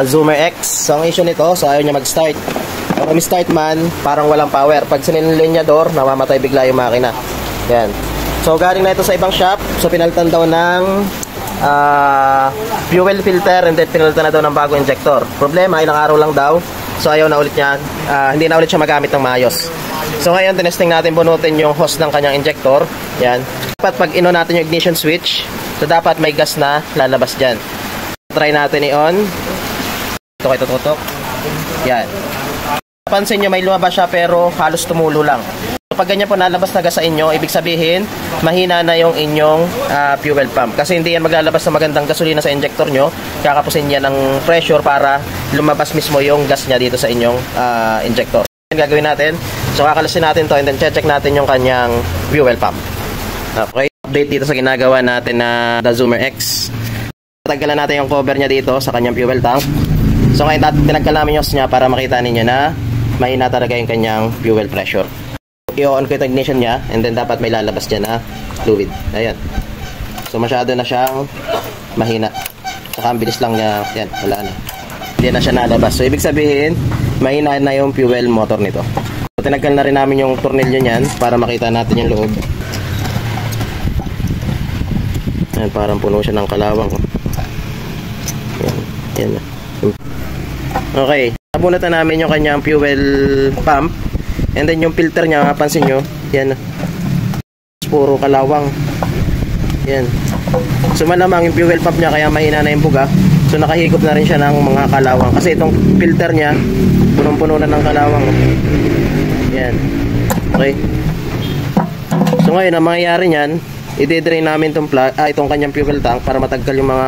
Zoomer X. So ang issue nito, so ayaw niya mag-start. Kung start man, parang walang power. Pag sinilinyador, namamatay bigla yung makina. Yan. So galing na ito sa ibang shop. So pinalitan daw ng fuel filter and then pinalitan na daw ng bagong injector. Problema, ilang araw lang daw. So ayaw na ulit niya, hindi na ulit siya magamit ng maayos. So ngayon, tinesting natin bunutin yung hose ng kanyang injector. Yan. Dapat pag ino natin yung ignition switch, so dapat may gas na lalabas dyan. Try natin i-on. Ito kayo tututok. Yan. Pansin nyo, may lumabas siya pero halos tumulo lang. So pag ganyan po nalabas na gas sa inyo, ibig sabihin, mahina na yung inyong fuel pump. Kasi hindi yan maglalabas ng magandang gasolina sa injector nyo. Kakapusin niya ng pressure para lumabas mismo yung gas niya dito sa inyong injector. Yan gagawin natin. So kakalasin natin to and then check natin yung kanyang fuel pump. Okay, update dito sa ginagawa natin na the Zoomer X. Tatanggalan natin yung cover niya dito sa kanyang fuel tank. So ngayon tinanggal namin yung hose niya para makita ninyo na mahina talaga yung kanyang fuel pressure. I-on ko yung ignition niya and then dapat may lalabas dyan na fluid. Ayan. So masyado na siyang mahina. Saka ang bilis lang niya. Yan, wala na. Hindi na siya nalabas. So ibig sabihin, mahina na yung fuel motor nito. So tinanggal na rin namin yung tornilyo niyan para makita natin yung loob. Ayan, parang puno siya ng kalawang. Ayan, yan na. Okay, nabunatan namin yung kanyang fuel pump. And then yung filter niya, mapansin nyo, yan, puro kalawang. Yan. So malamang yung fuel pump niya kaya mahina na yung buga. So nakahigop na rin siya ng mga kalawang. Kasi itong filter niya, punong-puno na ng kalawang. Yan. Okay. So ngayon, ang mangyayari niyan, i-drain namin itong kanyang fuel tank para mataggal yung mga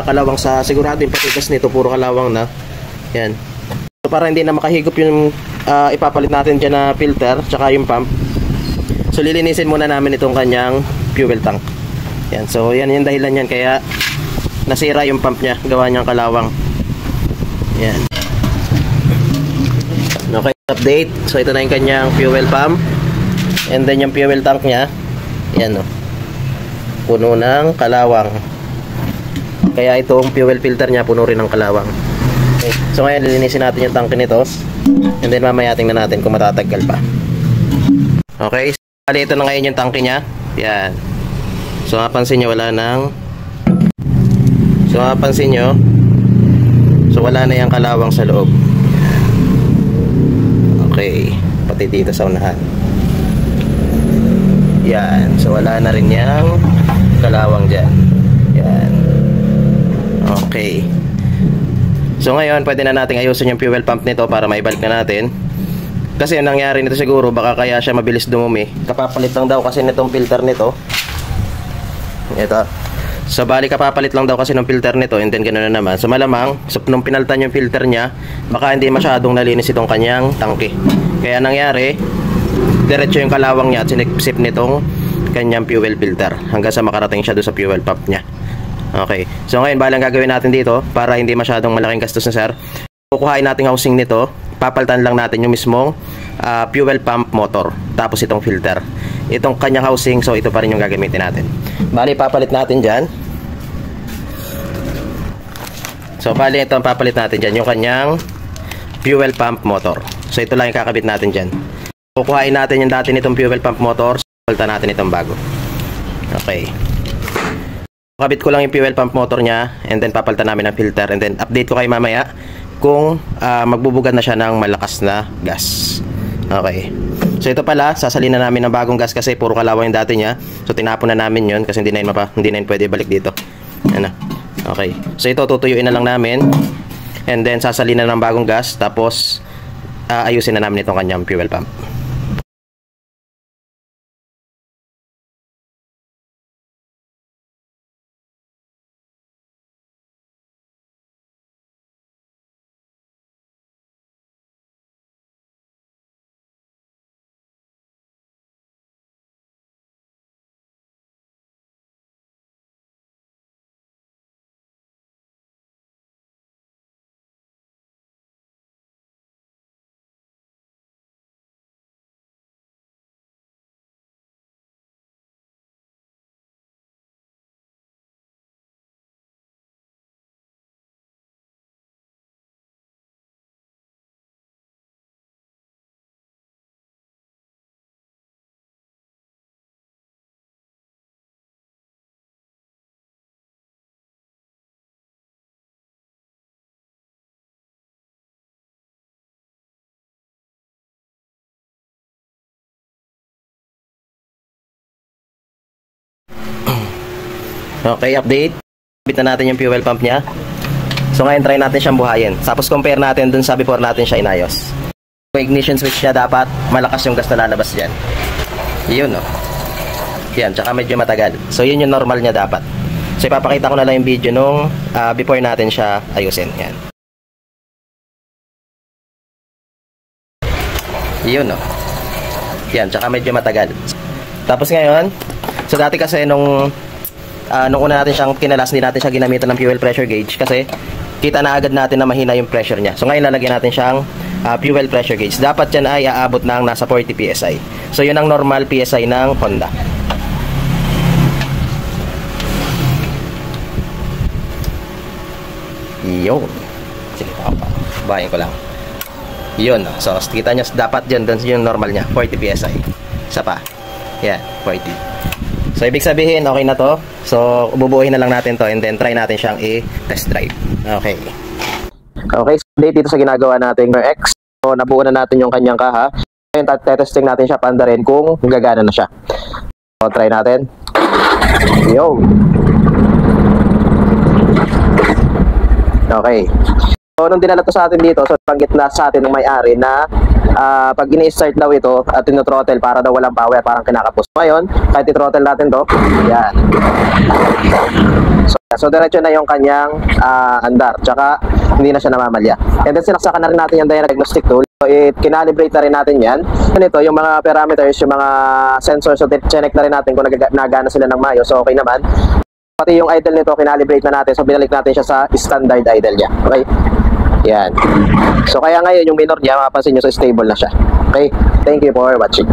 kalawang sa sigurado yung patigas nito, puro kalawang na. Yan. So para hindi na makahigop yung ipapalit natin dyan na filter tsaka yung pump. So lilinisin muna namin itong kanyang fuel tank. Yan. So yan yung dahilan yan kaya nasira yung pump niya, gawa niyang kalawang. Yan. Okay, update. So ito na yung kanyang fuel pump. And then yung fuel tank niya, yan o, puno ng kalawang. Kaya itong fuel filter niya puno rin ng kalawang. Okay. So ngayon lilinisin natin yung tanke nito. And then mamaya tingnan natin kung matataggal pa. Okay. So ito na ngayon yung tanke niya. Yan. So mapansin nyo wala nang wala na yung kalawang sa loob. Okay. Pati dito sa unahan. Yan. So wala na rin yung kalawang dyan. Yan. Okay. So ngayon, pwede na nating ayusin yung fuel pump nito para maibalik na natin. Kasi ang nangyari nito siguro, baka kaya siya mabilis dumumi. Kapapalit lang daw kasi nitong filter nito. Ito. So bali kapapalit lang daw kasi ng filter nito and then ganoon na naman. So malamang, so, nung pinalitan yung filter niya, baka hindi masyadong nalinis itong kanyang tangke. Kaya nangyari, diretso yung kalawang niya at sinipsip nitong kanyang fuel filter hanggang sa makarating siya doon sa fuel pump niya. Okay. So ngayon, balang gagawin natin dito para hindi masyadong malaking gastos na sir. Kukuhain natin housing nito. Papalitan lang natin yung mismong fuel pump motor. Tapos itong filter. Itong kanyang housing, so ito pa rin yung gagamitin natin. Bali, papalit natin dyan. So bali, ito ang papalit natin dyan. Yung kanyang fuel pump motor. So ito lang yung kakabit natin dyan. Kukuhain natin yung dati nitong fuel pump motor. Palitan natin itong bago. Okay. Kabit ko lang yung fuel pump motor niya and then papalitan namin ng filter and then update ko kayo mamaya kung magbubugad na siya ng malakas na gas. Okay. So ito pala, sasalin na namin ng bagong gas kasi puro kalawang yung dati niya. So tinapon na namin yun kasi hindi na yun pwede balik dito. Ano? Okay. So ito tutuyuin na lang namin and then sasalin na ng bagong gas tapos ayusin na namin itong kanyang fuel pump. Okay, update. Bit na natin yung fuel pump niya. So ngayon try natin siyang buhayin. Tapos compare natin dun sa before natin siya inayos. Yung ignition switch niya dapat malakas yung gas na lalabas dyan. Yun no. Yan, tsaka medyo matagal. So yun yung normal niya dapat. So ipapakita ko na lang yung video nung before natin siya ayusin. Yan. Yun no. Yan, tsaka medyo matagal. Tapos ngayon, so dati kasi nung una natin siyang kinalas, hindi natin siya ginamitan ng fuel pressure gauge kasi kita na agad natin na mahina yung pressure niya. So ngayon lalagyan natin siyang fuel pressure gauge. Dapat yan ay aabot ng nasa 40 PSI. So yun ang normal PSI ng Honda. Yun. Sige, bahayin ko lang. Yun. So kita nyo, dapat dyan, dun yung normal niya, 40 PSI. Isa pa. Yan, 40. So ibig sabihin, okay na to. So bubuuhin na lang natin to and then try natin siyang i-test drive. Okay. Okay, so dito sa ginagawa natin ng X. So nabuo na natin yung kanyang kaha. Ngayon testing natin siya panda rin kung gagana na siya. So try natin. Yo. Okay. So nung dinala to sa atin dito, so panggit na sa atin ng may-ari na pag ini-start daw ito at tino-throttle para daw walang power, parang kinakapos. Ngayon, kahit i-throttle natin to, yan. So diretso na yung kanyang andar, tsaka hindi na siya namamalya. And then sinaksakan na rin natin yung diagnostic tool. So kinalibrate na rin natin yan. Ganito, yung mga parameters, yung mga sensors, so check na rin natin kung nagana sila ng maayos. So okay naman. Pati yung idle nito, kinalibrate na natin. So binalik natin siya sa standard idle niya. Okay? Yan. So kaya ngayon yung minor niya, mapapansin nyo, so stable na siya. Okay? Thank you for watching.